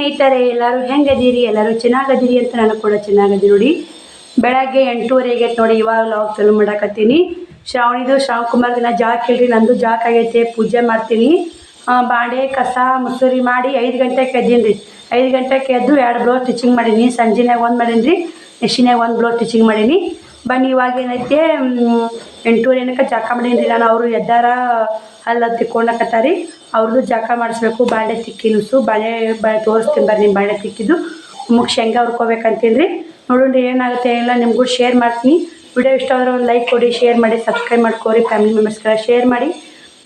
ಸ್ನೇಹಿತರೆ ಎಲ್ಲರೂ ಹೆಂಗದೀರಿ? ಎಲ್ಲರೂ ಚೆನ್ನಾಗದೀರಿ ಅಂತ ನಾನು ಕೂಡ ಚೆನ್ನಾಗದೀನಿ ನೋಡಿ. ಬೆಳಗ್ಗೆ 8:30 ನೋಡಿ. ಇವಾಗ ಲಾಗ್ ಚಾಲು ಮಾಡಾಕತ್ತೀನಿ. ಶ್ರಾವಣಿದು ಶ್ರಾವಣಕುಮಾರ್ ದಿನ ಜಾಕ್ ಇಲ್ರಿ, ನಂದು ಜಾಕ್ ಆಗೈತೆ. ಪೂಜೆ ಮಾಡ್ತೀನಿ. ಬಾಂಡೆ ಕಸ ಮುಸುರಿ ಮಾಡಿ 5 ಗಂಟೆಗೆ ಎದ್ದೀನಿ. 5 ಗಂಟೆಗೆ ಎದ್ದು 2 ಬ್ಲೌಸ್ ಸ್ಟಿಚಿಂಗ್ ಮಾಡೀನಿ. ಸಂಜೆನಾಗ 1 ಮಾಡೀನಿ, ಮೆಷಿನಾಗ 1 ಬ್ಲೌಸ್ ಸ್ಟಿಚಿಂಗ್ ಮಾಡೀನಿ. ಬನ್ನಿ ಇವಾಗ ಏನೈತೆ 8:30 ಜಾಕ ಮಾಡೀನಿ ನಾನು. ಅವರು ಎದ್ದಾರ ಹಲ್ಲ ತಿಕ್ಕೊಂಡಕತ್ತಾರಿ. ಅವ್ರದ್ದು ಜಾಕ ಮಾಡಿಸ್ಬೇಕು. ಬಾಂಡೆ ತಿಕ್ಕಿನುಸು ಬಾಳೆ ತೋರಿಸ್ತೀನಿ ಬರ್ರಿ. ನಿಮ್ಮ ಬಾಂಡೆ ತಿಕ್ಕಿದ್ದು ಮುಗಿ ಶೇಂಗಾ ಹುರ್ಕೋಬೇಕಂತೀನಿ ರೀ. ನೋಡೋಣ್ರಿ ಏನಾಗುತ್ತೆ ಎಲ್ಲ ನಿಮಗೂ ಶೇರ್ ಮಾಡ್ತೀನಿ. ವಿಡಿಯೋ ಇಷ್ಟ ಆದರೆ ಒಂದು ಲೈಕ್ ಕೊಡಿ, ಶೇರ್ ಮಾಡಿ, ಸಬ್ಸ್ಕ್ರೈಬ್ ಮಾಡ್ಕೋರಿ. ಫ್ಯಾಮಿಲಿ ಮೆಂಬರ್ಸ್ಗೆಲ್ಲ ಶೇರ್ ಮಾಡಿ.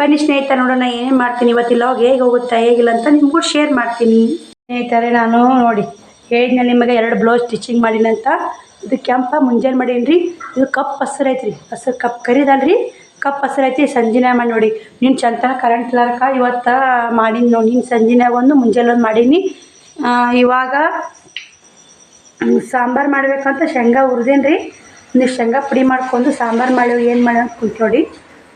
ಬನ್ನಿ ಸ್ನೇಹಿತರೆ ನೋಡೋಣ ಏನೇನು ಮಾಡ್ತೀನಿ ಇವತ್ತಿಲ್ಲ, ಹೇಗೆ ಹೋಗುತ್ತಾ ಹೇಗಿಲ್ಲ ಅಂತ ನಿಮಗೂ ಶೇರ್ ಮಾಡ್ತೀನಿ. ಸ್ನೇಹಿತರೆ ನಾನು ನೋಡಿ ಹೇಳಿದ್ನ ನಿಮಗೆ 2 ಬ್ಲೌಸ್ ಸ್ಟಿಚಿಂಗ್ ಮಾಡೀನಂತ. ಇದು ಕೆಂಪ ಮುಂಜಾನೆ ಮಾಡೀನಿ ರೀ. ಇದು ಕಪ್ ಹಸಿರು ಐತ್ರಿ. ಹಸಿರು ಕಪ್ ಕರಿದಲ್ರಿ, ಕಪ್ ಹಸಿರು ಐತಿ. ಸಂಜಿನಾಗ ಮಾಡಿ ನೋಡಿ. ನೀನು ಚಂತನ ಕರೆಂಟ್ ಇಲ್ಲಾರಕ ಇವತ್ತು ಮಾಡೀನಿ ನೋಡಿ. ನೀನು ಸಂಜಿನಾಗ ಒಂದು ಮುಂಜಾನೆ ಒಂದು ಮಾಡೀನಿ. ಇವಾಗ ಸಾಂಬಾರು ಮಾಡ್ಬೇಕಂತ ಶೇಂಗಾ ಹುರಿದೇನಿ ರೀ. ನೀವು ಶೇಂಗಾ ಪುಡಿ ಮಾಡ್ಕೊಂಡು ಸಾಂಬಾರು ಮಾಡಿ ಏನು ಮಾಡೋಣ ಕುಂತು ನೋಡಿ.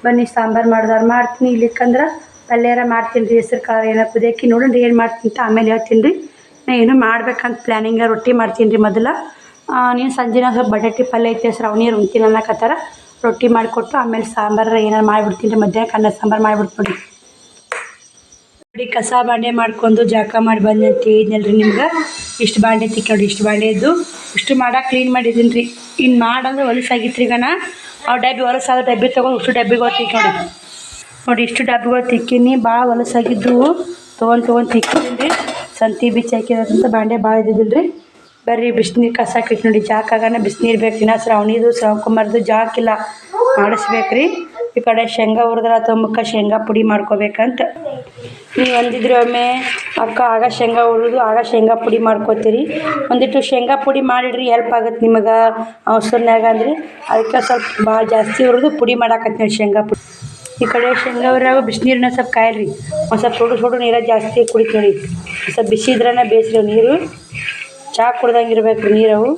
ಬನ್ನಿ ಸಾಂಬಾರು ಮಾಡಿದವ್ರು ಮಾಡ್ತೀನಿ. ಇಲ್ಲಿಕ್ಕಂದ್ರೆ ಪಲ್ಯಾರ ಮಾಡ್ತೀನಿ ರೀ. ಹೆಸ್ರು ಕಾಳು ಏನೋ ಕುದಿಯೋಕೆ ನೋಡೋಣ ಏನು ಮಾಡ್ತೀನಿ ಅಂತ ಆಮೇಲೆ ಹೇಳ್ತೀನಿ ರೀ. ನಾನು ಏನೋ ಮಾಡ್ಬೇಕಂತ ಪ್ಲ್ಯಾನಿಂಗ. ರೊಟ್ಟಿ ಮಾಡ್ತೀನಿ ರೀ ಮೊದಲು. ನೀನು ಸಂಜೆನಾಗ ಸ್ವಲ್ಪ ಬಟಾಟೆ ಪಲ್ಯ ಐತೆ, ಶ್ರಾವಣಿ ಉಣ್ತೀನಿ ಅನ್ನಕತ್ತಾರ. ರೊಟ್ಟಿ ಮಾಡಿಕೊಟ್ಟು ಆಮೇಲೆ ಸಾಂಬಾರು ಏನಾರು ಮಾಡಿಬಿಡ್ತೀನಿ ರೀ. ಮಧ್ಯಾಹ್ನ ಅನ್ನ ಸಾಂಬಾರು ಮಾಡಿಬಿಡ್ತೀನಿ ನೋಡಿ. ನೋಡಿ ಕಸ ಬಾಂಡೆ ಮಾಡ್ಕೊಂಡು ಜಾಕ ಮಾಡಿ ಬಂದೆ ಅಂತ ಹೇಳಿದ್ನಲ್ರಿ ನಿಮ್ಗೆ. ಇಷ್ಟು ಬಾಂಡೆ ತಿಕ್ಕಿ ನೋಡಿ. ಇಷ್ಟು ಬಾಂಡೆ ಇದ್ದು ಇಷ್ಟು ಮಾಡಕ್ಕೆ ಕ್ಲೀನ್ ಮಾಡಿದ್ದೀನಿ ರೀ. ಇನ್ನು ಮಾಡಂದ್ರೆ ಹೊಲಸಾಗಿತ್ತು ರೀ. ಆ ಡಬ್ಬಿ ಹೊಲಸಾದ ಡಬ್ಬಿ ತೊಗೊಂಡು ಇಷ್ಟು ಡಬ್ಬಿಗಳು ತಿಕ್ಕಿ ನೋಡಿ. ಇಷ್ಟು ಡಬ್ಬಿಗಳು ತಿಕ್ಕೀನಿ. ಭಾಳ ಹೊಲಸಾಗಿದ್ದು ತೊಗೊಂಡು ತಿಕ್ಕಿದ್ದೀನಿ ರೀ. ಸಂತಿ ಬಿಚ್ಚಿ ಹಾಕಿರೋದ್ರಿಂದ ಬಾಂಡೆ ಭಾಳ ಇದ್ದಿದ್ದಿಲ್ಲ ರೀ. ಬರ್ರಿ ಬಿಸಿನೀರು ಕಸ ಹಾಕಿಟ್ಟು ನೋಡಿ. ಜಾಕಾಗನ ಬಿಸಿನೀರು ಬೇಕು. ಇನ್ನು ಶ್ರಾವಣಿದು ಶ್ರಾವಣಕುಮಾರ್ದು ಜಾಕಿಲ್ಲ, ಮಾಡಿಸ್ಬೇಕು ರೀ. ಈ ಕಡೆ ಶೇಂಗಾ ಹುರಿದ್ರೆ ತೊಂಬಕ್ಕ ಶೇಂಗಾ ಪುಡಿ ಮಾಡ್ಕೋಬೇಕಂತ. ನೀವು ಅಂದಿದ್ರೆ ಒಮ್ಮೆ ಅಕ್ಕ ಆಗ ಶೇಂಗಾ ಹುರಿದು ಆಗ ಶೇಂಗಾ ಪುಡಿ ಮಾಡ್ಕೋತೀರಿ. ಒಂದಿಟ್ಟು ಶೇಂಗಾ ಪುಡಿ ಮಾಡಿಡ್ರಿ, ಹೆಲ್ಪ್ ಆಗುತ್ತೆ ನಿಮಗೆ ಅವಸರನ್ಯಾಗ ಅಂದ್ರೆ. ಅದಕ್ಕೆ ಸ್ವಲ್ಪ ಭಾಳ ಜಾಸ್ತಿ ಹುರಿದು ಪುಡಿ ಮಾಡಾಕತ್ತೀನಿ ನೋಡಿ ಶೇಂಗಾ ಪುಡಿ. ಈ ಕಡೆ ಶೇಂಗಾ ಹುರಿಯಾಗ ಬಿಸಿನೀರನ್ನ ಸ್ವಲ್ಪ ಕಾಯಿಲ್ರಿ. ಒಂದು ಸ್ವಲ್ಪ ಸುಡು ನೀರಾಗ ಜಾಸ್ತಿ ಕುಡಿತು ನೋಡಿ. ಸ್ವಲ್ಪ ಬಿಸಿ ಇದ್ರೇ ಬೇಯಿಸ್ರಿ ನೀರು. ಚಹಾ ಕುಡ್ದಂಗೆ ಇರ್ಬೇಕು ರೀ ನೀರವು.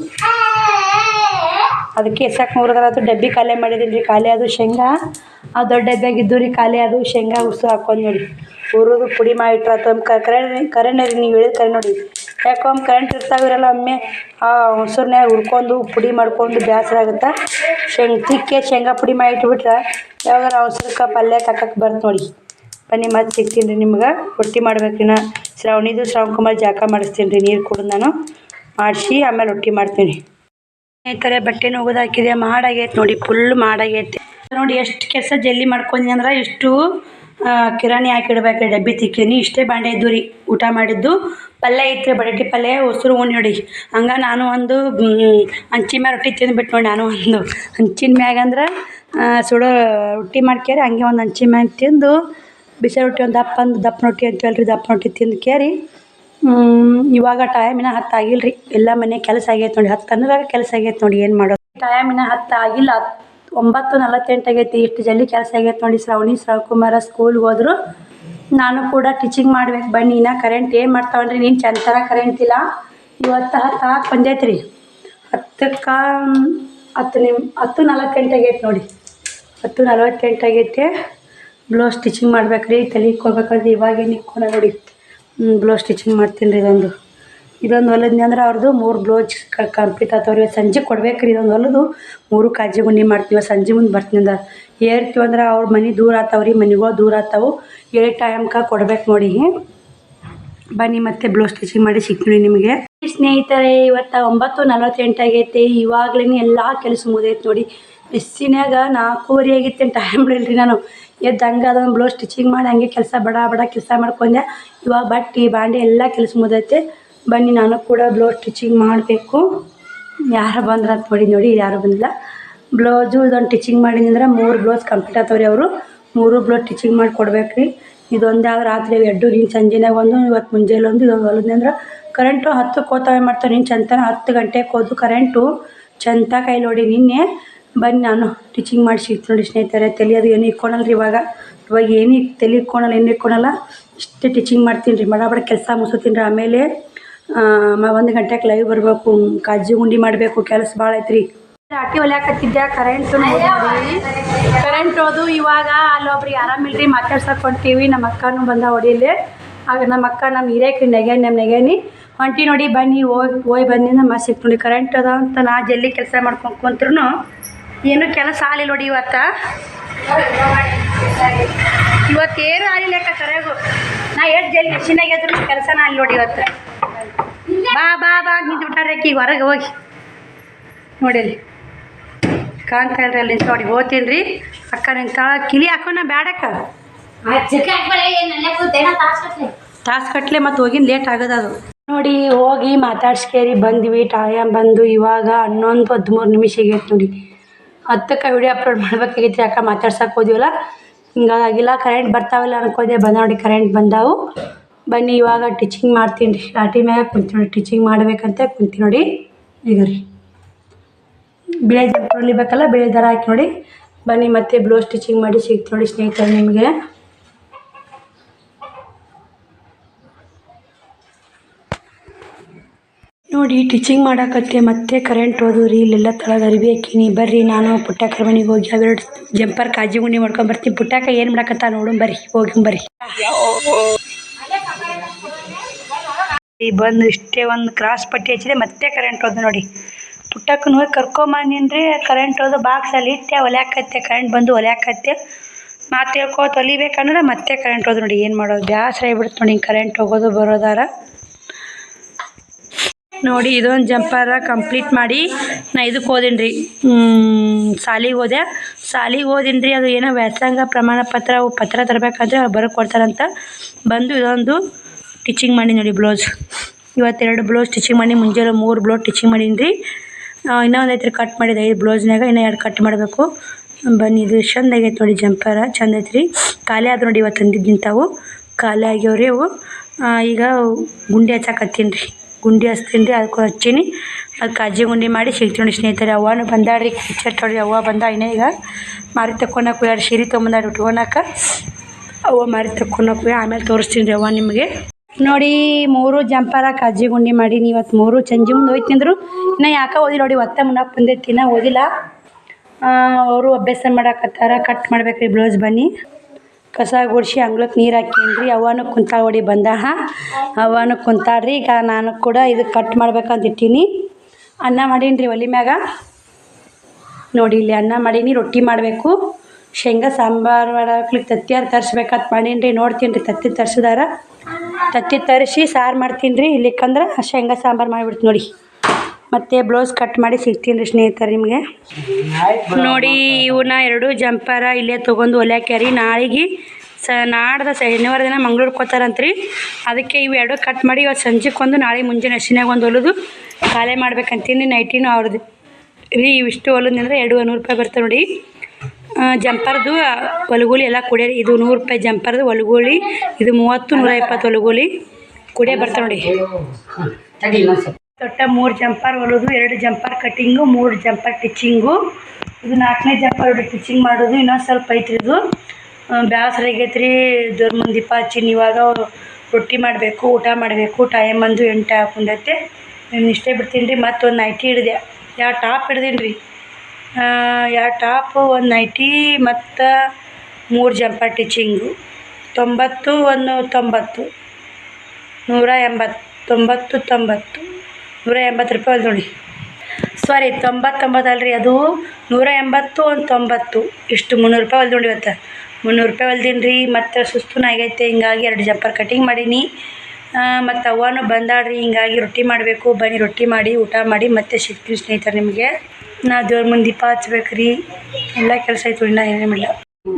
ಅದಕ್ಕೆ ಎಸಕ್ಕೆ ಹುರಿದ್ರಾತು ಡಬ್ಬಿ ಖಾಲಿ ಮಾಡಿದ್ದೀನಿ ರೀ. ಖಾಲಿ ಅದು ಶೇಂಗಾ ಆ ದೊಡ್ಡ ಡಬ್ಬಿಯಾಗಿದ್ದು ರೀ. ಖಾಲಿ ಅದು ಶೇಂಗಾ ಉಸು ಹಾಕೊಂಡು ನೋಡಿ. ಹುರಿದು ಪುಡಿ ಮಾಡಿಟ್ರಾತು. ಕರೆಂಟ್ ರೀ, ನೀವು ಹೇಳಿದ ಕರೆ ನೋಡಿ. ಯಾಕೊಮ್ಮೆ ಕರೆಂಟ್ ಇರ್ತಾವಿರಲ್ಲ, ಒಮ್ಮೆ ಆ ಮೊಸರ್ನ್ಯಾಗ ಹುರ್ಕೊಂಡು ಪುಡಿ ಮಾಡ್ಕೊಂಡು ಬೇಸರ ಆಗುತ್ತೆ. ಶೇಂಗಾ ಪುಡಿ ಮಾಡಿ ಇಟ್ಬಿಟ್ರೆ ಯಾವಾಗಾರ ಅವಸರಕ್ಕೆ ಪಲ್ಯಕ್ಕೆ ಹಾಕಕ್ಕೆ ಬರುತ್ತೆ ನೋಡಿ. ಬನ್ನಿ ಮತ್ತೆ ಸಿಗ್ತೀನಿ ರೀ ನಿಮ್ಗೆ. ರೊಟ್ಟಿ ಮಾಡ್ಬೇಕು ನಾ. ಶ್ರಾವಣಿದು ಶ್ರಾವಣಕುಮಾರ್ ಜಾಕ ಮಾಡಿಸ್ತೀನಿ ರೀ. ನೀರು ಕುಡಿದು ನಾನು ಮಾಡಿಸಿ ಆಮೇಲೆ ರೊಟ್ಟಿ ಮಾಡ್ತೀನಿ. ಸ್ನೇಹಿತರೆ ಬಟ್ಟೆನೂ ಒಗೆದು ಹಾಕಿದೆ. ಮಾಡಾಗೈತೆ ನೋಡಿ, ಫುಲ್ ಮಾಡಾಗೈತೆ ನೋಡಿ. ಎಷ್ಟು ಕೆಲಸ ಜಲ್ದಿ ಮಾಡ್ಕೊಂಡಿ ಅಂದ್ರೆ ಇಷ್ಟು ಕಿರಾಣಿ ಹಾಕಿಡ್ಬೇಕು. ಡಬ್ಬಿ ತಿಕ್ಕೀನಿ. ಇಷ್ಟೇ ಬಾಂಡೆ ಇದ್ದು ರೀ. ಊಟ ಮಾಡಿದ್ದು ಪಲ್ಯ ಐತ್ರಿ, ಬಟಾಟೆ ಪಲ್ಯ ಹೊಸರು ಉಣ್ಣಿ ನೋಡಿ. ಹಂಗೆ ನಾನು ಒಂದು ಹಂಚಿನ ಮ್ಯಾಗ ರೊಟ್ಟಿ ತಿಂದುಬಿಟ್ಟು ನೋಡಿ. ನಾನು ಒಂದು ಹಂಚಿನ ಮ್ಯಾಗ ಅಂದ್ರೆ ಸುಡೋ ರೊಟ್ಟಿ ಮಾಡ್ಕ್ಯಾರಿ ಹಂಗೆ ಒಂದು ಹಂಚಿನ ಮ್ಯಾಗ ತಿಂದು ಬಿಸಿ ರೊಟ್ಟಿ ಒಂದು ದಪ್ಪ ರೊಟ್ಟಿ ಅಂತೇಳ್ರಿ, ದಪ್ಪ ರೊಟ್ಟಿ ತಿಂದು ಕ್ಯಾರಿ. ಇವಾಗ ಟೈಮಿನ 10 ಆಗಿಲ್ಲ ರೀ. ಎಲ್ಲ ಮನೆ ಕೆಲಸ ಆಗೈತೆ ನೋಡಿ. 10 ಅನ್ನೋದಾಗ ಕೆಲಸ ಆಗೈತೆ ನೋಡಿ. ಏನು ಮಾಡೋದು, ಟೈಮಿನ 10 ಆಗಿಲ್ಲ, 9:48 ಆಗೈತಿ. ಇಷ್ಟು ಜಲ್ದಿ ಕೆಲಸ ಆಗೈತೆ ನೋಡಿ. ಶ್ರಾವಣಕುಮಾರ ಸ್ಕೂಲ್ಗೆ ಹೋದ್ರು. ನಾನು ಕೂಡ ಟೀಚಿಂಗ್ ಮಾಡ್ಬೇಕು. ಬನ್ನಿ ಇನ್ನು ಕರೆಂಟ್ ಏನು ಮಾಡ್ತಾವನ್ರಿ. ನೀನು ಚಂತರ ಕರೆಂಟ್ ಇಲ್ಲ. ಇವತ್ತು 10 ಹಾಕಿ ಬಂದೈತೆ ರೀ. 10:48 ಆಗೈತೆ ನೋಡಿ. 10:48 ಆಗೈತೆ. ಬ್ಲೌಸ್ ಸ್ಟಿಚಿಂಗ್ ಮಾಡ್ಬೇಕು ರೀ. ತಲೆಗೆ ಕೊಡ್ಬೇಕಂದ್ರೆ ಇವಾಗೇನು ಇಕ್ಕೋಣ ನೋಡಿ. ಬ್ಲೌಸ್ ಸ್ಟಿಚಿಂಗ್ ಮಾಡ್ತೀನಿ ರೀ. ಇದೊಂದು ಹೊಲದ್ನಿ ಅಂದ್ರೆ ಅವ್ರದ್ದು 3 ಬ್ಲೌಸ್ ಕಂಪ್ಲೀಟ್ ಆಗ್ತಾವ್ರಿ. ಸಂಜೆ ಕೊಡ್ಬೇಕು ರೀ. ಇದೊಂದು ಹೊಲದು 3 ಕಾಜಿ ಗುಂಡಿ ಮಾಡ್ತೀವಿ. ಸಂಜೆ ಮುಂದೆ ಬರ್ತೀನಿ ಅಂದ್ರೆ ಏರ್ತೀವಿ ಅಂದ್ರೆ ಅವ್ರ ಮನೆ ದೂರ ಆಗ್ತಾವ್ರಿ. ಮನೆಗಳು ದೂರ ಆಗ್ತಾವೆ. ಏಳು ಟೈಮ್ಗೆ ಕೊಡ್ಬೇಕು ನೋಡಿ. ಬನ್ನಿ ಮತ್ತೆ ಬ್ಲೌಸ್ ಸ್ಟಿಚಿಂಗ್ ಮಾಡಿ ಸಿಗ್ತೀನಿ ನಿಮಗೆ. ಸ್ನೇಹಿತರೆ ಇವತ್ತು 9:48 ಆಗೈತೆ. ಇವಾಗಲೇ ಎಲ್ಲ ಕೆಲಸ ಮುಗಿದೈತೆ ನೋಡಿ. ಬಿಸಿನ್ಯಾಗ 4:15 ಆಗಿತ್ತು. ಟೈಮ್ ಇಲ್ರಿ. ನಾನು ಎದ್ದು ಹಂಗೆ ಅದೊಂದು ಬ್ಲೌಸ್ ಸ್ಟಿಚಿಂಗ್ ಮಾಡಿ ಹಂಗೆ ಕೆಲಸ ಬಡ ಕೆಲಸ ಮಾಡ್ಕೊಂಡೆ. ಇವಾಗ ಬಟ್ಟೆ ಬಾಂಡೆ ಎಲ್ಲ ಕೆಲಸ ಮುಗಿದೈತೆ. ಬನ್ನಿ ನಾನು ಕೂಡ ಬ್ಲೌಸ್ ಸ್ಟಿಚಿಂಗ್ ಮಾಡಬೇಕು. ಯಾರು ಬಂದ್ರೆ ಅಂತ ನೋಡಿ. ಯಾರು ಬಂದಿಲ್ಲ. ಬ್ಲೌಸು ಇದೊಂದು ಸ್ಟಿಚಿಂಗ್ ಮಾಡಿನಿ ಅಂದ್ರೆ 3 ಬ್ಲೌಸ್ ಕಂಪ್ಲೀಟ್ ಆಗ್ತಾವ್ರಿ. ಅವರು 3 ಬ್ಲೌಸ್ ಸ್ಟಿಚಿಂಗ್ ಮಾಡಿ ಕೊಡ್ಬೇಕು ರೀ. ಇದೊಂದು ಯಾವ್ದು ರಾತ್ರಿ 2 ನೀನು ಸಂಜೆನಾಗ ಒಂದು, ಇವತ್ತು ಮುಂಜಾನೆ ಒಂದು. ಇದೊಂದು ಹೊಲದ್ನಿ ಅಂದ್ರೆ ಕರೆಂಟು 10ಕ್ಕೆ ಹೋಗ್ತಾವೆ ಮಾಡ್ತಾರೆ. ನೀನು ಚಂತನ 10 ಗಂಟೆಗೆ ಹೋದು ಕರೆಂಟು ಚಂತ ಕೈ ನೋಡಿ ನಿನ್ನೆ. ಬನ್ನಿ ನಾನು ಸ್ಟಿಚಿಂಗ್ ಮಾಡಿ ಸಿಗ್ತೀನಿ ನೋಡಿ. ಸ್ನೇಹಿತರೆ ತಲೆ ಅದು ಏನು ಇಕ್ಕೊಳಲ್ಲ ರೀ. ಇವಾಗ ಏನು ತಲೆ ಇಕ್ಕೊಳಲ್ಲ, ಏನು ಇಕ್ಕೊಳಲ್ಲ. ಇಷ್ಟೇ ಸ್ಟಿಚಿಂಗ್ ಮಾಡ್ತೀನಿ ರೀ. ಬಡ ಕೆಲಸ ಮುಗಿಸ್ತೀನಿ ರೀ. ಆಮೇಲೆ 1 ಗಂಟೆಗೆ ಲೈವ್ ಬರಬೇಕು. ಕಾಜಿ ಗುಂಡಿ ಮಾಡಬೇಕು. ಕೆಲಸ ಭಾಳ ಐತ್ರಿ. ರಾಟಿ ಹೊಲಿಯಾಕತ್ತಿದ್ದೆ. ಕರೆಂಟ್ ಹೋದು. ಇವಾಗ ಅಲ್ಲೊಬ್ರಿಗೆ ಆರಾಮಿಲ್ರಿ. ಮಾತಾಡ್ಸಕ್ಕೆ ಹೊಂಟೀವಿ. ನಮ್ಮ ಅಕ್ಕನೂ ಬಂದ ಹೊಡಿಲಿ. ಆಗ ನಮ್ಮ ಅಕ್ಕ ನಮ್ಮ ಹಿರೇಕಿ ನೆಗೆನಿ ಹೊಂಟಿ ನೋಡಿ ಬನ್ನಿ ಹೋಗಿ ಬನ್ನಿ ನಮ್ಮ ಸಿಕ್ತು ನೋಡಿ. ಕರೆಂಟ್ ಅದ ಅಂತ ನಾ ಜಲ್ದಿ ಕೆಲಸ ಮಾಡ್ಕೊಂಡು ಕುಂತ್ರು ಏನೂ ಕೆಲಸ ಆಗಲಿಲ್ಲ ನೋಡಿ ಇವತ್ತೇನು ಆಗಲಿಲ್ಲ ಅಕ್ಕ ಕರೆಗೂ. ನಾ ಎಷ್ಟು ಜಲ್ದಿ ಮಿಷಿನಾಗ ಇದ್ರು ಕೆಲಸನ ಆಗಲಿ ನೋಡಿ ಇವತ್ತು. ಬಾ ನಿಂತು ಬಿಟ್ಟಾರೆ ಈಗ ಹೊರಗೆ ಹೋಗಿ ನೋಡಿ ಕಾಣ್ತಾ ಇಲ್ರಿ ಅಲ್ಲಿ ನೋಡಿ ಹೋಗ್ತೀನಿ ರೀ. ಅಕ್ಕ ನಿಂತ ಕಿಲಿ ಹಾಕೋಣ ಬ್ಯಾಡಕ್ಕ ತಾಸು ಮತ್ತು ಹೋಗಿನ ಲೇಟ್ ಆಗೋದು ಅದು ನೋಡಿ. ಹೋಗಿ ಮಾತಾಡ್ಸ್ಕೇರಿ ಬಂದ್ವಿ. ಟೈಮ್ ಬಂದು ಇವಾಗ 11:13 ನಿಮಿಷ ಆಗೈತೆ ನೋಡಿ. 10ಕ್ಕೆ ವಿಡಿಯೋ ಅಪ್ಲೋಡ್ ಮಾಡ್ಬೇಕಾಗೈತಿ ಅಕ್ಕ ಮಾತಾಡ್ಸಕ್ಕೆ ಹೋದಿವಲ್ಲ ಹಿಂಗಾಗಿಲ್ಲ. ಕರೆಂಟ್ ಬರ್ತಾವಲ್ಲ ಅನ್ಕೋದೆ ಬಂದ ನೋಡಿ ಕರೆಂಟ್ ಬಂದಾವು. ಬನ್ನಿ ಇವಾಗ ಟಿಚಿಂಗ್ ಮಾಡ್ತೀನಿ ರೀ. ಲಾಟಿ ಮ್ಯಾಗ ಕುಂತೀನಿ ನೋಡಿ ಟಿಚಿಂಗ್ ಮಾಡ್ಬೇಕಂತ ಕುಂತೀನಿ ನೋಡಿ. ಈಗ ರೀ ಬಿಳೆ ಜಂಪರ್ ಹೊಲಿಬೇಕಲ್ಲ ಬಿಳೆ ದಾರ ಹಾಕಿ ನೋಡಿ. ಬನ್ನಿ ಮತ್ತೆ ಬ್ಲೌಸ್ ಸ್ಟಿಚಿಂಗ್ ಮಾಡಿ ಸಿಗ್ತೀನಿ ನೋಡಿ ಸ್ನೇಹಿತರೆ ನಿಮಗೆ. ನೋಡಿ ಟೀಚಿಂಗ್ ಮಾಡೋಕತ್ತೆ ಮತ್ತೆ ಕರೆಂಟ್ ಹೋದು ರೀ. ಇಲ್ಲೆಲ್ಲ ತಳಗ ಅರಿವಿ ಹಾಕೀನಿ. ಬರ್ರಿ ನಾನು ಪುಟ್ಟಕ್ಕರ ಮನೆಗೆ ಹೋಗಿ ಅವೆರಡು ಜಂಪರ್ ಕಾಜಿ ಗುಂಡಿ ಮಾಡ್ಕೊಂಬರ್ತೀನಿ. ಪುಟ್ಟಕ್ಕ ಏನು ಮಾಡಕತ್ತ ನೋಡು ಬರ್ರಿ ಬರ್ರಿ. ಬಂದು ಇಷ್ಟೇ ಒಂದು ಕ್ರಾಸ್ ಪಟ್ಟಿ ಹಚ್ಚಿದೆ ಮತ್ತೆ ಕರೆಂಟ್ ಹೋದು ನೋಡಿ. ಪುಟ್ಟಕ್ಕನ ಹೋಗಿ ಕರ್ಕೊಂಬಂದಿನ್ರಿ. ಕರೆಂಟ್ ಹೋದು ಬಾಕ್ಸಲ್ಲಿ ಇಟ್ಟೆ ಹೊಲ್ಯಾಕತ್ತೆ. ಕರೆಂಟ್ ಬಂದು ಹೊಲ್ಯಾಕತ್ತೆ ಮಾತು ಹೇಳ್ಕೋತ ಹೊಲಿಬೇಕಂದ್ರೆ ಮತ್ತೆ ಕರೆಂಟ್ ಹೋದು ನೋಡಿ. ಏನು ಮಾಡೋದು ಬ್ಯಾಸರ ಆಗಿಬಿಡ್ತು ನೋಡಿ ಕರೆಂಟ್ ಹೋಗೋದು ಬರೋದಾರ ನೋಡಿ. ಇದೊಂದು ಜಂಪರ ಕಂಪ್ಲೀಟ್ ಮಾಡಿ ನಾ ಇದಕ್ಕೆ ಹೋದೀನಿ ರೀ ಸಾಲಿಗೆ ಹೋದೀನಿ ರೀ. ಅದು ಏನೋ ವ್ಯಾಸಂಗ ಪ್ರಮಾಣ ಪತ್ರ ತರಬೇಕಾದ್ರೆ ಬರೋಕ್ಕೆ ಕೊಡ್ತಾರಂತ ಬಂದು ಇದೊಂದು ಟಿಚಿಂಗ್ ಮಾಡಿ ನೋಡಿ ಬ್ಲೌಸ್. ಇವತ್ತು 2 ಬ್ಲೌಸ್ ಸ್ಟಿಚಿಂಗ್ ಮಾಡಿ ಮುಂಜಾನೆ 3 ಬ್ಲೌಸ್ ಸ್ಟಿಚಿಂಗ್ ಮಾಡೀನಿ ರೀ. ಇನ್ನೊಂದು ಐತ್ರಿ ಕಟ್ ಮಾಡಿದೆ 5 ಬ್ಲೌಸ್ನಾಗ ಇನ್ನೂ 2 ಕಟ್ ಮಾಡಬೇಕು. ಬನ್ನಿ ಇದು ಚಂದ ಆಗೈತೆ ನೋಡಿ ಜಂಪರ ಚಂದ ಐತ್ರಿ. ಖಾಲಿ ಆದ್ರೆ ನೋಡಿ ಇವತ್ತು ತಂದಿದ್ದಿಂತಾವು ಖಾಲಿ ಆಗ್ಯಾವ್ರಿ ಅವು. ಈಗ ಗುಂಡಿ ಹಚ್ಚಾಕತ್ತೀನಿ ರೀ. ಗುಂಡಿ ಹಚ್ತೀನಿ ರೀ ಅದಕ್ಕೆ ಹಚ್ಚೀನಿ. ಅದು ಕಾಜಿ ಗುಂಡಿ ಮಾಡಿ ಸಿಗ್ತೀನಿ ನೋಡಿ ಸ್ನೇಹಿತರೆ. ಅವ್ವನೂ ಬಂದಾಡ್ರಿ ಕಿಚ್ಚಟ್ ನೋಡಿ. ಅವ್ವ ಬಂದ ಇನ್ನೇ ಈಗ ಮಾರಿ ತಕ್ಕೊಳಕ್ಕೆ 2 ಸೀರೆ ತೊಗೊಂಬಂದಾಡ್ರಿ ಉಟ್ಕೊಳಕ್ಕೆ. ಅವ್ವ ಮಾರಿ ತಕ್ಕೊಳಕ್ಕೆ ಆಮೇಲೆ ತೋರಿಸ್ತೀನಿ ರೀ ಅವ್ವ ನಿಮಗೆ. ನೋಡಿ 3 ಜಂಪರ ಕಾಜಿ ಗುಂಡಿ ಮಾಡೀನಿ ಇವತ್ತು 3 ಸಂಜೆ ಮುಂದೆ ಹೋಯ್ತು ಅಂದರು. ಇನ್ನು ಯಾಕೆ ಓದಿಲ್ಲ ನೋಡಿ ಒತ್ತ ಮುನ್ನಕ್ಕೆ ಬಂದೈತಿ ಇನ್ನೂ ಓದಿಲ್ಲ. ಅವರು ಅಭ್ಯಾಸ ಮಾಡಕತ್ತಾರ. ಕಟ್ ಮಾಡ್ಬೇಕು ರೀ ಬ್ಲೌಸ್. ಬನ್ನಿ ಕಸ ಗುಡಿಸಿ ಅಂಗ್ಳಕ್ಕೆ ನೀರು ಹಾಕೀನಿ ರೀ. ಅವ್ವನೂ ಕುಂತ ಹೊಡಿ ಬಂದ ಅವ್ವನೂ ಕುಂತಾಡ್ರಿ. ಈಗ ನಾನು ಕೂಡ ಇದು ಕಟ್ ಮಾಡ್ಬೇಕಂತ ಇಟ್ಟೀನಿ. ಅನ್ನ ಮಾಡೀನಿ ರೀ ಒಲೆ ಮ್ಯಾಗ ನೋಡಿ. ಇಲ್ಲಿ ಅನ್ನ ಮಾಡೀನಿ. ರೊಟ್ಟಿ ಮಾಡಬೇಕು. ಶೇಂಗಾ ಸಾಂಬಾರು ಮಾಡಕ್ಕೆ ತತ್ತಿಯಾರು ತರಿಸ್ಬೇಕಂತ ಮಾಡೀನಿ ರೀ. ನೋಡ್ತೀನಿ ರೀ ತತ್ತಿ ತರಿಸಿದಾರ. ತತ್ತಿ ತರಿಸಿ ಸಾರು ಮಾಡ್ತೀನಿ ರೀ. ಇಲ್ಲಿಕ್ಕಂದ್ರೆ ಶೇಂಗಾ ಸಾಂಬಾರು ಮಾಡಿಬಿಡ್ತೀನಿ ನೋಡಿ. ಮತ್ತು ಬ್ಲೌಸ್ ಕಟ್ ಮಾಡಿ ಸಿಗ್ತೀನಿ ರೀ ಸ್ನೇಹಿತರೆ ನಿಮಗೆ. ನೋಡಿ ಇವನ್ನ 2 ಜಂಪರ ಇಲ್ಲೇ ತೊಗೊಂಡು ಹೊಲ್ಯಾಕ್ಯಾರಿ. ನಾಳೆಗೆ ನಾಡ್ದು ಶನಿವಾರ ದಿನ ಮಂಗ್ಳೂರಿಗೆ ಹೋಗ್ತಾರಂತ್ರಿ. ಅದಕ್ಕೆ ಇವು 2 ಕಟ್ ಮಾಡಿ ಇವತ್ತು ಸಂಜೆಗೊಂದು ನಾಳೆ ಮುಂಜಾನೆ ಹಸಿನಾಗ ಒಂದು ಹೊಲಿದು ಖಾಲಿ ಮಾಡ್ಬೇಕಂತೀನಿ. ನೈಟಿನೂ ಅವ್ರದ್ದು ರೀ. ಇವಿಷ್ಟು ಹೊಲಿದ್ರೆ 200 ರೂಪಾಯಿ ಬರ್ತವೆ ನೋಡಿ. ಜಂಪರ್ದು ಹೊಲಗೂಲಿ ಎಲ್ಲ ಕುಡಿಯೋರಿ. ಇದು 100 ರೂಪಾಯಿ ಜಂಪರ್ದು ಹೊಲಗೂಲಿ. ಇದು 30 120 ಹೊಲಗೂಲಿ ಕುಡಿಯೋ ಬರ್ತಾವೆ ನೋಡಿ. ತೊಟ್ಟ 3 ಜಂಪರ್ ಹೊಲಿದು 2 ಜಂಪರ್ ಕಟ್ಟಿಂಗು 3 ಜಂಪರ್ ಟಿಚಿಂಗು. ಇದು 4ನೇ ಜಂಪರ್ ಟಿಚಿಂಗ್ ಮಾಡೋದು. ಇನ್ನೊಂದು ಸ್ವಲ್ಪ ಐತ್ರಿ. ಇದು ಬ್ಯಾಸರ ಆಗೈತೆ ರೀ. ದೊಡ್ಡ ಮುಂದೆ ದೀಪ ಹಚ್ಚಿನ. ಇವಾಗ ರೊಟ್ಟಿ ಮಾಡಬೇಕು ಊಟ ಮಾಡಬೇಕು. ಟೈಮ್ ಬಂದು 8 ಹಾಕೊಂಡೈತೆ. ಇಷ್ಟೇ ಬಿಡ್ತೀನಿ ರೀ. ಮತ್ತೊಂದು ನೈಟಿ ಹಿಡಿದೆ 2 ಟಾಪ್ ಹಿಡ್ದೀನಿ ರೀ. 2 ಟಾಪು 1 ನೈಟಿ ಮತ್ತು 3 ಜಂಪರ್ ಟಿಚಿಂಗು 90 1 90 180 90 90 180 ರೂಪಾಯಿ ನೋಡಿ. ಸಾರಿ 90 ಅಲ್ರಿ ಅದು 180 1 90 ಇಷ್ಟು 300 ರೂಪಾಯಿ ಹೊಲ್ದು ನೋಡಿ. ಇವತ್ತು 300 ರೂಪಾಯಿ ಹೊಲ್ದೀನಿ ರೀ. ಮತ್ತು ಸುಸ್ತೂ ಆಗೈತೆ. ಹಿಂಗಾಗಿ 2 ಜಂಪರ್ ಕಟಿಂಗ್ ಮಾಡೀನಿ. ಮತ್ತು ಅವ್ವನೂ ಬಂದಾಡ್ರಿ. ಹಿಂಗಾಗಿ ರೊಟ್ಟಿ ಮಾಡಬೇಕು. ಬನ್ನಿ ರೊಟ್ಟಿ ಮಾಡಿ ಊಟ ಮಾಡಿ ಮತ್ತೆ ಸಿಗ್ತೀವಿ ಸ್ನೇಹಿತರೆ ನಿಮಗೆ. ನಾ ದೇವ್ರ ಮುಂದೆ ದೀಪ ಹಚ್ಬೇಕು ರೀ. ಎಲ್ಲ ಕೆಲಸ ಆಯ್ತು ಇನ್ನೂ ಏನೇನಿಲ್ಲ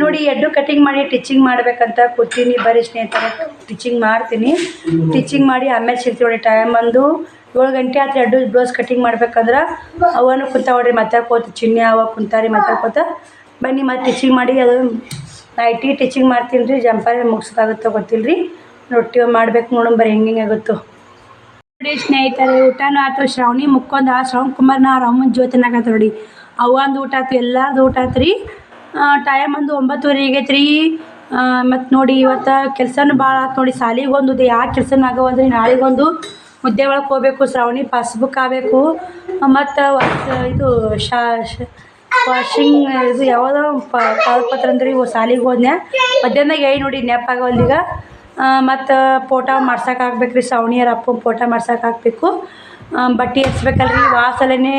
ನೋಡಿ. 2 ಕಟಿಂಗ್ ಮಾಡಿ ಟಿಚಿಂಗ್ ಮಾಡ್ಬೇಕಂತ ಕೂತೀನಿ. ಬರ್ರಿ ಸ್ನೇಹಿತರೆ ಟಿಚಿಂಗ್ ಮಾಡ್ತೀನಿ. ಟಿಚಿಂಗ್ ಮಾಡಿ ಆಮೇಲೆ ಸಿಗ್ತೀವಿ ನೋಡಿ. ಟೈಮ್ ಬಂದು 7 ಗಂಟೆ ಆಯ್ತು. 2 ಬ್ಲೌಸ್ ಕಟಿಂಗ್ ಮಾಡ್ಬೇಕಂದ್ರೆ ಅವನು ಕುಂತ ಹೊಡ್ರಿ ಮಾತಾಡ್ಕೋತ ಚಿನ್ನಿ ಅವ ಕುಂತಾರಿ ಮಾತಾಡ್ಕೋತ. ಬನ್ನಿ ಮತ್ತೆ ಟಿಚಿಂಗ್ ಮಾಡಿ ಅದು ನೈಟಿ ಟಿಚಿಂಗ್ ಮಾಡ್ತೀನಿ ರೀ. ಜಂಪರ್ ಮುಗಿಸೋದಾಗುತ್ತೋ ಗೊತ್ತಿಲ್ಲ ರೀ. ರೊಟ್ಟಿ ಮಾಡ್ಬೇಕು ನೋಡೋಣ ಬರ್ರಿ ಹೆಂಗೆ ಆಗುತ್ತೋ ನೋಡಿ ಸ್ನೇಹಿತರೆ. ಊಟನೂ ಆಯ್ತು. ಶ್ರಾವಣಿ ಮುಕ್ಕೊಂದ ಶ್ರವಣ್ ಕುಮಾರ್ನ ರಾಮನ ಜ್ಯೋತಿನಾಗತ್ತ ನೋಡಿ. ಅವೊಂದು ಊಟ ಆಯ್ತು. ಎಲ್ಲರದು ಊಟ ಆಯ್ತು ರೀ. ಟೈಮ್ ಒಂದು 9:30 ಆಗೈತೆ ರೀ. ಮತ್ತು ನೋಡಿ ಇವತ್ತು ಕೆಲಸನೂ ಭಾಳ ಆಯ್ತು ನೋಡಿ. ಸಾಲಿಗೆ ಒಂದು ಯಾವ ಕೆಲಸನೂ ಆಗವಲ್ರಿ. ನಾಳೆಗೊಂದು ಮುದ್ದೆ ಒಳಗೆ ಹೋಗ್ಬೇಕು. ಶ್ರಾವಣಿ ಪಾಸ್ಬುಕ್ ಆಗಬೇಕು. ಮತ್ತು ಇದು ವಾಷಿಂಗ್ ಇದು ಯಾವುದೋ ಕಾಗದ ಪತ್ರ ಅಂದ್ರೆ ಇವು ಸಾಲಿಗೆ ಹೋದ್ನೆ ಮಧ್ಯಾಹ್ನದಾಗ ನೋಡಿ ನೆನಪಾಗವಲ್ದೀಗ. ಮತ್ತು ಫೋಟೋ ಮಾಡ್ಸೋಕೆ ಹಾಕ್ಬೇಕು ರೀ. ಸವಣಿಯರ ಅಪ್ಪನ ಫೋಟೋ ಮಾಡ್ಸೋಕೆ ಹಾಕಬೇಕು. ಬಟ್ಟೆ ಏರ್ಸ್ಬೇಕಲ್ರಿ ವಾಸಲೇ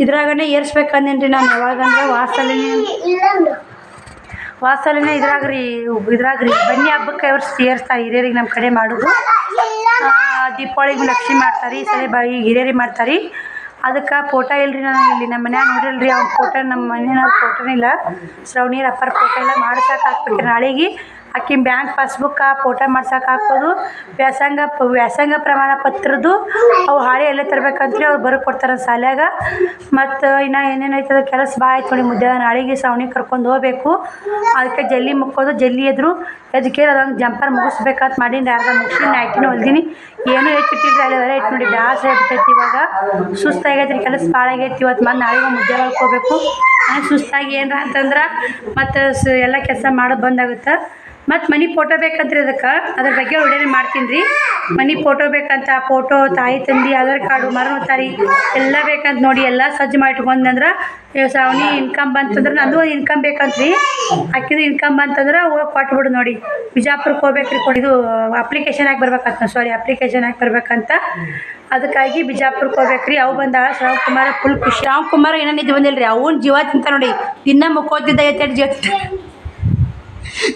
ಇದ್ರಾಗನೇ ಏರ್ಸ್ಬೇಕಂದೇನು ರೀ ನಾನು. ಯಾವಾಗಂದ್ರೆ ವಾಸಲೇ ಇದ್ರಾಗ್ರಿ ಬನ್ನಿ ಹಬ್ಬಕ್ಕೆ ಏರ್ಸ್ತಾರೆ ಹಿರಿಯರಿಗೆ ನಮ್ಮ ಕಡೆ ಮಾಡೋದು. ದೀಪಾವಳಿಗೆ ಲಕ್ಷ್ಮಿ ಮಾಡ್ತಾರೆ, ಈ ಸಲ ಹಿರಿಯರಿಗೆ ಮಾಡ್ತಾರೆ. ಅದಕ್ಕೆ ಫೋಟೋ ಇಲ್ರಿ ನಾನು ಇಲ್ಲಿ ನಮ್ಮ ಮನ್ಯಾಗ ನೋಡಿಲ್ರಿ ಅವ್ನ ಫೋಟೋ. ನಮ್ಮ ಮನೆಯವ್ರ ಫೋಟೋನೇ ಇಲ್ಲ, ಶ್ರವಣಿಯರ ಅಪ್ಪರ ಫೋಟೋ ಎಲ್ಲ ಮಾಡ್ಸೋಕೆ ಹಾಕ್ಬೇಕು ನಾಳೆಗೆ. ಆಕಿನ ಬ್ಯಾಂಕ್ ಪಾಸ್ಬುಕ್ ಫೋಟೋ ಮಾಡ್ಸೋಕೆ ಹಾಕೋದು. ವ್ಯಾಸಂಗ ಪ್ರಮಾಣ ಪತ್ರದ್ದು ಅವು ಹಾಳೆ ಎಲ್ಲ ತರ್ಬೇಕಂತ್ರಿ ಅವ್ರು ಬರೋ ಕೊಡ್ತಾರೆ ಶಾಲ್ಯಾಗ. ಮತ್ತು ಇನ್ನು ಏನೇನೈತದ ಕೆಲಸ ಭಾಳ ಆಯ್ತು ನೋಡಿ. ಮುದ್ದೆ ನಾಳೆಗೆ ಶ್ರವಣಿ ಕರ್ಕೊಂಡು ಹೋಗ್ಬೇಕು. ಅದಕ್ಕೆ ಜಲ್ದಿ ಮುಕ್ಕೋದು ಜಲ್ದಿ ಅದಕ್ಕೆ ಅದೊಂದು ಜಂಪರ್ ಮುಗಿಸ್ಬೇಕಂತ ಮಾಡೀನಿ. ಅರ್ಧ ಮುಗಿಸಿ ನೈಟಿನೂ ಹೊಲ್ದೀನಿ. ಏನೂ ಹೆಚ್ಚಿಟ್ಟಿದ್ರೆ ಅಲ್ಲಿವರೆ ಐತೆ ನೋಡಿ. ಬ್ಯಾಸರ ಆಗ್ಬಿಟ್ಟೈತಿ ಇವಾಗ. ಸುಸ್ತಾಗೈತ್ರಿ, ಕೆಲಸ ಭಾಳ ಆಗೈತಿ ಇವತ್ತು. ಮತ್ತು ನಾಳೆಗೆ ಮುದ್ದೆ ಹೊಲ್ಕೋಬೇಕು. ಸುಸ್ತಾಗಿ ಏನರ ಅಂತಂದ್ರೆ ಮತ್ತು ಎಲ್ಲ ಕೆಲಸ ಮಾಡೋದು ಬಂದಾಗುತ್ತೆ. ಮತ್ತು ಮನೆ ಫೋಟೋ ಬೇಕಂತ್ರಿ ಅದಕ್ಕೆ, ಅದ್ರ ಬಗ್ಗೆ ವಿಡಿಯೋನೇ ಮಾಡ್ತೀನಿ ರೀ. ಮನೆ ಫೋಟೋ ಬೇಕಂತ, ಫೋಟೋ ತಾಯಿ ತಂದೆ ಆಧಾರ್ ಕಾರ್ಡು ಮರಣೋತ್ತಾರಿ ಎಲ್ಲ ಬೇಕಂತ ನೋಡಿ. ಎಲ್ಲ ಸಜ್ಜು ಮಾಡಿ ಇಟ್ಕೊಂಡ್ನಂದ್ರೆ ಶ್ರಾವಣಿ ಇನ್ಕಮ್ ಬಂತಂದ್ರೆ ನಂದು ಒಂದು ಇನ್ಕಮ್ ಬೇಕಂತ್ರಿ. ಹಾಕಿದ್ರೆ ಇನ್ಕಮ್ ಬಂತಂದ್ರೆ ಹೋಗಿ ಕೊಟ್ಬಿಡು ನೋಡಿ. ಬಿಜಾಪುರಕ್ಕೆ ಹೋಗ್ಬೇಕ್ರಿ. ಇದು ಅಪ್ಲಿಕೇಶನ್ ಹಾಕಿ ಬರ್ಬೇಕಂತ ಅಪ್ಲಿಕೇಶನ್ ಹಾಕಿ ಬರ್ಬೇಕಂತ. ಅದಕ್ಕಾಗಿ ಬಿಜಾಪುರಕ್ಕೆ ಹೋಗ್ಬೇಕ್ರಿ. ಅವು ಬಂದಾಗ ಶ್ರವಣಕುಮಾರ ಫುಲ್ ಖುಷಿ. ಶ್ರವಣಕುಮಾರ ಏನೋ ನಿದ್ದೆ ಬಂದಿಲ್ಲ ರೀ. ಅವ್ನ ಜೀವ ತಿಂತ ನೋಡಿ. ದಿನ ಮುಕ್ಕೋತಿದ್ದ ಎತ್ತೆರಡು ಜೀವ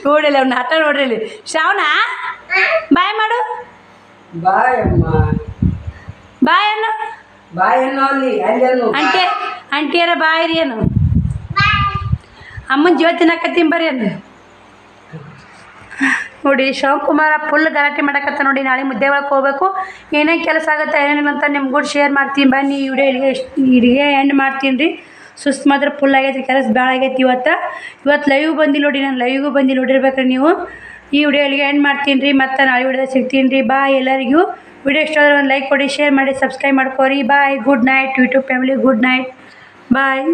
ನೋಡಿಲ್ಲ ಅವ್ನ ಆಟ ನೋಡ್ರಿ ಇಲ್ಲಿ. ಶ್ರಾವಣ ಬಾಯ್ ಮಾಡು. ಬಾಯ್ ಅಮ್ಮ, ಬಾಯ್ ಅನ್ನು ಬಾಯ್ ಅನ್ನೋ ಅಲ್ಲಿ ಅಂಟಿಯರ ಬಾಯ್ ರೀ ಏನು ಅಮ್ಮನ ಜೀವ ತಿನ್ನಕತ್ತೀನಿ ಬರ್ರಿ ಅನ್ನು ನೋಡಿ. ಶ್ರವಣಕುಮಾರ ಫುಲ್ ಗಲಾಟೆ ಮಾಡಕತ್ತ ನೋಡಿ. ನಾಳೆ ಮುದ್ದೆ ಒಳಗೆ ಹೋಗ್ಬೇಕು. ಏನೇನು ಕೆಲಸ ಆಗುತ್ತೆ ಏನೇನಿಲ್ಲ ಅಂತ ನಿಮ್ಗೆ ಕೂಡ ಶೇರ್ ಮಾಡ್ತೀನಿ ಬನ್ನಿ. ಈ ವಿಡಿಯೋ ಇಲ್ಲಿಗೆ ಎಂಡ್ ಮಾಡ್ತೀನಿ ರೀ. ಸುಸ್ತು ಮಾತ್ರ ಫುಲ್ ಆಗೈತಿ, ಕೆಲಸ ಭಾಳ ಆಗೈತಿ ಇವತ್ತು ಲೈವ್ ಬಂದಿಲ್ಲ ನೋಡಿ. ನಾನು ಲೈವ್ಗೂ ಬಂದಿಲ್ಲ ನೋಡಿರ್ಬೇಕ್ರಿ ನೀವು. ಈ ವಿಡಿಯೋ ಇಲ್ಲಿಗೆ ಎಂಡ್ ಮಾಡ್ತೀನಿ ರೀ. ಮತ್ತು ನಾಳೆ ವಿಡಿಯೋದಾಗ ಸಿಗ್ತೀನಿ ರೀ. ಬಾಯ್ ಎಲ್ಲರಿಗೂ. ವಿಡಿಯೋ ಇಷ್ಟ ಆದರೆ ಒಂದು ಲೈಕ್ ಕೊಡಿ, ಶೇರ್ ಮಾಡಿ, ಸಬ್ಸ್ಕ್ರೈಬ್ ಮಾಡ್ಕೋರಿ. Bye, good night YouTube family, good night, ಬಾಯ್.